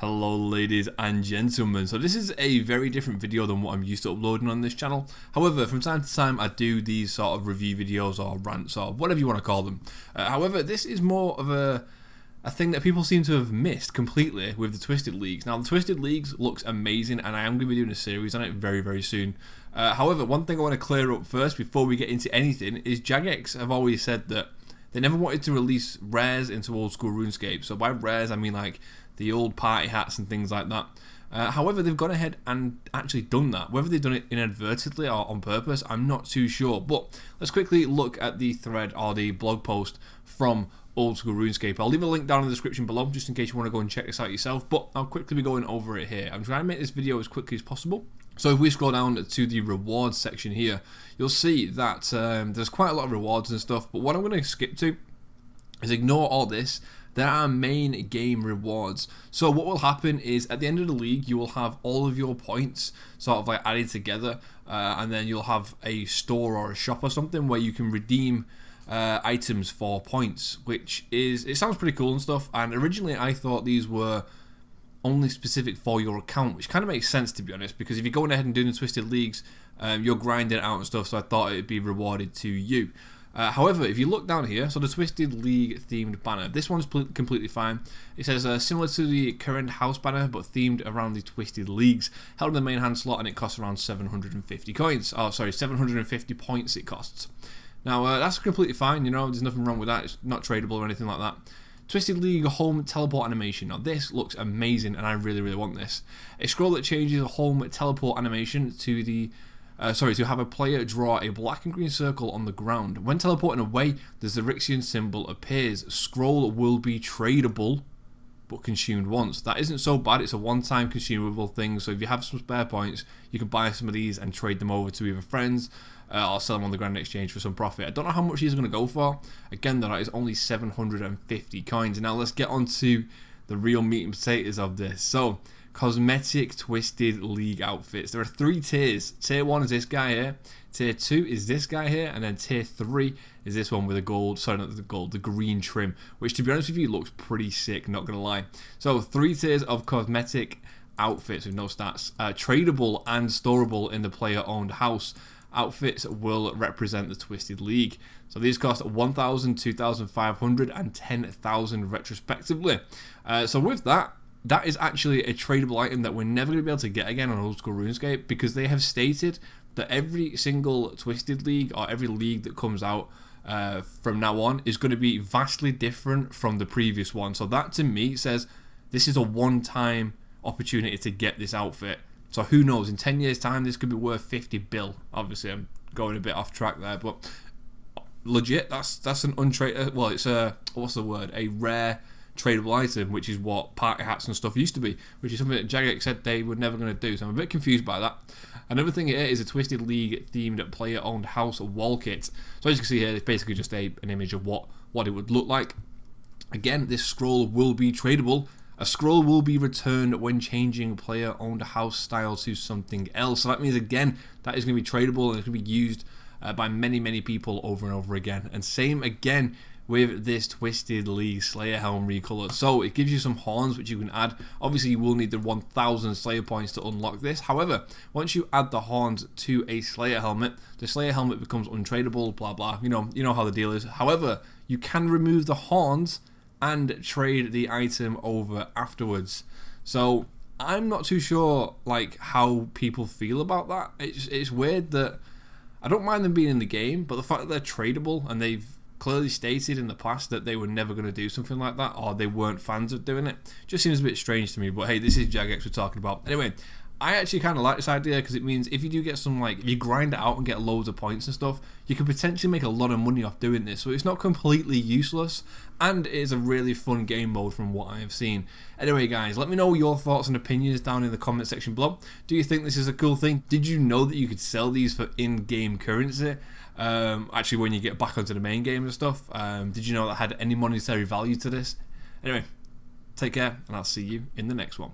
Hello ladies and gentlemen, so this is a very different video than what I'm used to uploading on this channel. However, from time to time I do these sort of review videos or rants or whatever you want to call them. However, this is more of a thing that people seem to have missed completely with the Twisted Leagues. Now the Twisted Leagues looks amazing and I am going to be doing a series on it very soon. However, one thing I want to clear up first before we get into anything is Jagex have always said that they never wanted to release rares into old school RuneScape. So by rares I mean like the old party hats and things like that. However, they've gone ahead and actually done that. Whether they've done it inadvertently or on purpose, I'm not too sure. But let's quickly look at the thread or the blog post from old school RuneScape. I'll leave a link down in the description below just in case you want to go and check this out yourself. But I'll quickly be going over it here. I'm trying to make this video as quickly as possible. So if we scroll down to the rewards section here, you'll see that there's quite a lot of rewards and stuff. But what I'm going to skip to is ignore all this. There are main game rewards. So what will happen is at the end of the league you will have all of your points sort of like added together, and then you'll have a store or a shop or something where you can redeem items for points, which is, it sounds pretty cool and stuff. And originally I thought these were only specific for your account, which kind of makes sense to be honest, because if you're going ahead and doing the Twisted Leagues, you're grinding it out and stuff, so I thought it would be rewarded to you. However, if you look down here, so the Twisted League themed banner, this one's completely fine. It says similar to the current house banner, but themed around the Twisted Leagues, held in the main hand slot, and it costs around 750 coins. Oh, sorry, 750 points it costs. Now, that's completely fine, you know, there's nothing wrong with that. It's not tradable or anything like that. Twisted League home teleport animation. Now, this looks amazing, and I really want this. A scroll that changes a home teleport animation to the to have a player draw a black and green circle on the ground. When teleporting away, the Xerixian symbol appears. Scroll will be tradable, but consumed once. That isn't so bad. It's a one-time consumable thing, so if you have some spare points, you can buy some of these and trade them over to either friends or sell them on the Grand Exchange for some profit. I don't know how much these are going to go for. Again, that is only 750 coins. Now let's get on to the real meat and potatoes of this. So, cosmetic Twisted League outfits. There are 3 tiers. Tier 1 is this guy here, tier 2 is this guy here, and then tier 3 is this one with a gold, sorry not the gold, the green trim, which to be honest with you looks pretty sick, not gonna lie. So 3 tiers of cosmetic outfits with no stats. Tradable and storable in the player owned house. Outfits will represent the Twisted League. So these cost 1,000, 2,500 and 10,000 retrospectively. So with that, that is actually a tradable item that we're never going to be able to get again on old school RuneScape, because they have stated that every single Twisted League or every league that comes out from now on is going to be vastly different from the previous one. So that to me says this is a one-time opportunity to get this outfit. So who knows, in 10 years time this could be worth 50 bill. Obviously I'm going a bit off track there, but legit that's an untradable, well it's a, what's the word, a rare tradable item, which is what party hats and stuff used to be, which is something that Jagex said they were never going to do, so I'm a bit confused by that. Another thing here is a Twisted League themed player owned house wall kit. So as you can see here, it's basically just an image of what it would look like. Again, this scroll will be tradable. A scroll will be returned when changing player owned house style to something else. So that means again that is going to be tradable and it's going to be used by many people over and over again. And same again with this Twisted League Slayer Helm recolor. So it gives you some horns which you can add. Obviously you will need the 1,000 Slayer points to unlock this. However, once you add the horns to a Slayer helmet, the Slayer helmet becomes untradable, blah blah. You know how the deal is. However, you can remove the horns and trade the item over afterwards. So I'm not too sure like how people feel about that. It's weird that I don't mind them being in the game, but the fact that they're tradable and they've clearly stated in the past that they were never going to do something like that, or they weren't fans of doing it, just seems a bit strange to me. But hey, this is Jagex we're talking about. Anyway, I actually kind of like this idea because it means if you do get some, like, if you grind it out and get loads of points and stuff, you can potentially make a lot of money off doing this. So it's not completely useless, and it is a really fun game mode from what I have seen. Anyway guys, let me know your thoughts and opinions down in the comment section below. Do you think this is a cool thing? Did you know that you could sell these for in-game currency? Actually when you get back onto the main game and stuff. Did you know that had any monetary value to this? Anyway, take care and I'll see you in the next one.